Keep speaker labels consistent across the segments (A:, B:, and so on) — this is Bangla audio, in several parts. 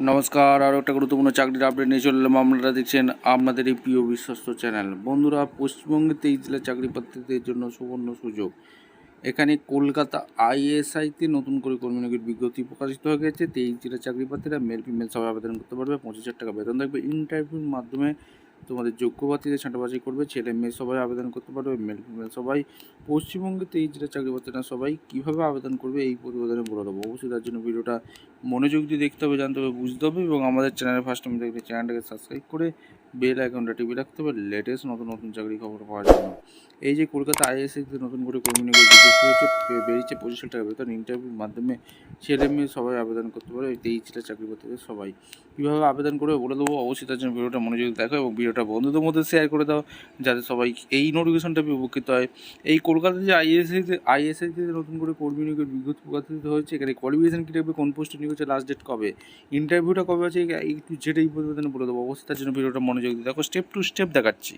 A: নমস্কার, আরও একটা গুরুত্বপূর্ণ চাকরির আপডেট নিয়ে চলে এলাম। আপনারা দেখছেন আপনাদের এই প্রিয় বিশ্বস্ত চ্যানেল। বন্ধুরা, পশ্চিমবঙ্গে 23 জেলার চাকরি প্রার্থীদের জন্য সুবর্ণ সুযোগ। এখানে কলকাতা আইএসআইতে নতুন করে কর্মী নিয়োগের বিজ্ঞপ্তি প্রকাশিত হয়ে গেছে। 23 জেলার চাকরি প্রার্থীরা মেল ফিমেল সবাই আবেদন করতে পারবে। 25,000 টাকা বেতন থাকবে। ইন্টারভিউর মাধ্যমে তোমাদের যোগ্য প্রার্থীদের ছাঁটাবাছাই করবে। ছেলে মেয়ে সবাই আবেদন করতে পারবে, মেল ফিমেল সবাই। পশ্চিমবঙ্গে 23 জেলার চাকরি প্রার্থীরা সবাই কীভাবে আবেদন করবে এই প্রতিবেদনে বলে দেবো। অবশ্যই তার জন্য ভিডিওটা মনোযোগ দিয়ে দেখতে হবে, জানতে হবে, বুঝতে হবে এবং আমাদের চ্যানেলে ফার্স্ট টাইম দেখলে চ্যানেলটাকে সাবস্ক্রাইব করে বেল আইকনটা টিপে রাখতে হবে লেটেস্ট নতুন চাকরি খবর পাওয়ার জন্য। এই যে কলকাতা আইএসএতে নতুন করে কর্মী নিয়োগের বিজ্ঞপ্তি হয়েছে, বেরিয়েছে 25,000 টাকা বেতন। ইন্টারভিউর মাধ্যমে ছেলে মেয়ে সবাই আবেদন করতে পারে। 23 জেলার চাকরি প্রার্থীদের সবাই কীভাবে আবেদন করবে বলে দেবো। অবশ্যই তার জন্য ভিডিওটা মনোযোগ দেখো এবং ভিডিওটা বন্ধুদের মধ্যে শেয়ার করে দাও, যাতে সবাই এই নোটিফিকেশনটা উপকৃত হয়। এই কলকাতায় যে আইএসআইতে নতুন করে কর্মী নিয়োগের বিজ্ঞপ্তি প্রকাশিত হয়েছে, এখানে কোয়ালিফিকেশন কী থাকবে, কোন পোস্টে নিয়োগ হচ্ছে, লাস্ট ডেট কবে, ইন্টারভিউটা কবে আছে, একটু যেটা এই প্রতিবেদনে বলে দেবো। অবশ্যই তার জন্য ভিডিওটা মনোযোগ দিয়ে দেখো, স্টেপ টু স্টেপ দেখাচ্ছি।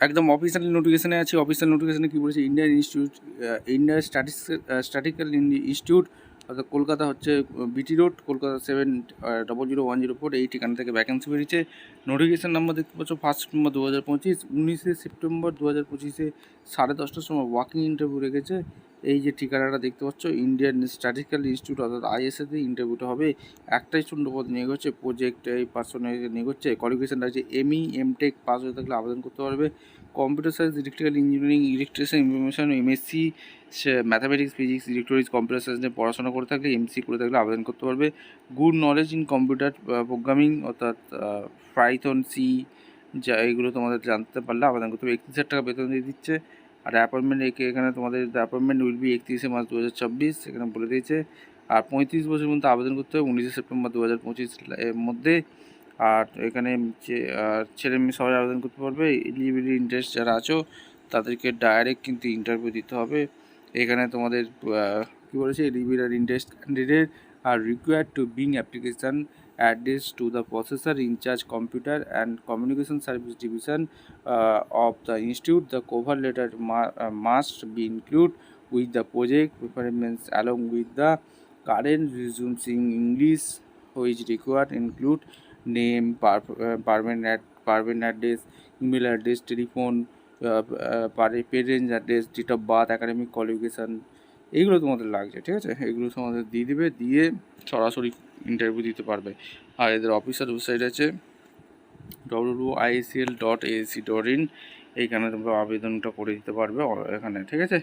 A: একদম অফিসিয়াল নোটিফিকেশানে আছে। অফিসিয়াল নোটিফিকেশানে কী বলেছে, ইন্ডিয়ান স্ট্যাটিস্টিক্যাল ইনস্টিটিউট, অর্থাৎ কলকাতা হচ্ছে বিটি রোড, কলকাতা 700104, এই ঠিকানা থেকে ভ্যাকেন্সি বেরিয়েছে। নোটিফিকেশান নাম্বার দেখতে পাচ্ছ 1 সেপ্টেম্বর 2025, 19 সেপ্টেম্বর 2025 10:30টার সময় ওয়াকিং ইন্টারভিউ রেখেছে। এই যে ঠিকানাটা দেখতে পাচ্ছ, ইন্ডিয়ান স্ট্যাটিস্টিক্যাল ইনস্টিটিউট অর্থাৎ আইএসএতে ইন্টারভিউটা হবে। একটাই শূন্যপদ নিয়োগ হচ্ছে, প্রজেক্ট এই পার্সোনাল নিয়োগ হচ্ছে। কোয়ালিফিকেশানটা আছে এমই এমটেক পাস হয়ে থাকলে আবেদন করতে পারবে। Computer science, electrical engineering, electrician, information, MSc, mathematics, physics, electronics, computer science নিয়ে পড়াশোনা করে থাকলে, এমসি করে থাকলে আবেদন করতে পারবে। Good knowledge in computer programming অর্থাৎ পাইথন, সি, যা এগুলো তোমাদের জানতে পারলে আবেদন করতে হবে। 31,000 টাকা বেতন দিয়ে দিচ্ছে। আর অ্যাপয়েন্টমেন্ট এখানে তোমাদের অ্যাপয়েন্টমেন্ট উইল বি 31 মার্চ 2024, এখানে বলে দিয়েছে। আর 35 বছর পর্যন্ত আবেদন করতে হবে 19 সেপ্টেম্বর 2025 এর মধ্যে। আর এখানে ছেলে মেয়ে সবাই আবেদন করতে পারবে। এলিজিবিলিটি ইন্টারেস্ট যারা আছো তাদেরকে ডাইরেক্ট কিন্তু ইন্টারভিউ দিতে হবে। এখানে তোমাদের কী বলেছে, eligibility interest candidate are required to being application address to the processor in charge computer and communication service division of the institute. The cover letter must be included with the project requirements along with the current resumes in English, which required include name, permanent address, email address, telephone, parents address, date of birth, academic qualification, এইগুলো তোমাদের লাগছে। ঠিক আছে, এগুলো তোমাদের দিয়ে দেবে, দিয়ে সরাসরি ইন্টারভিউ দিতে পারবে। আর এদের অফিসিয়াল ওয়েবসাইট আছে www.icl.ac.in, এইখানে তোমরা আবেদনটা করে দিতে পারবে এখানে। ঠিক আছে,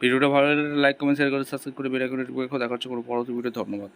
A: ভিডিওটা ভালো লাগলে লাইক কমেন্ট শেয়ার করে সাবস্ক্রাইব করে বেল আইকনটা টিপে রাখো। দেখা হচ্ছে কোনো পরবর্তী ভিডিও। ধন্যবাদ।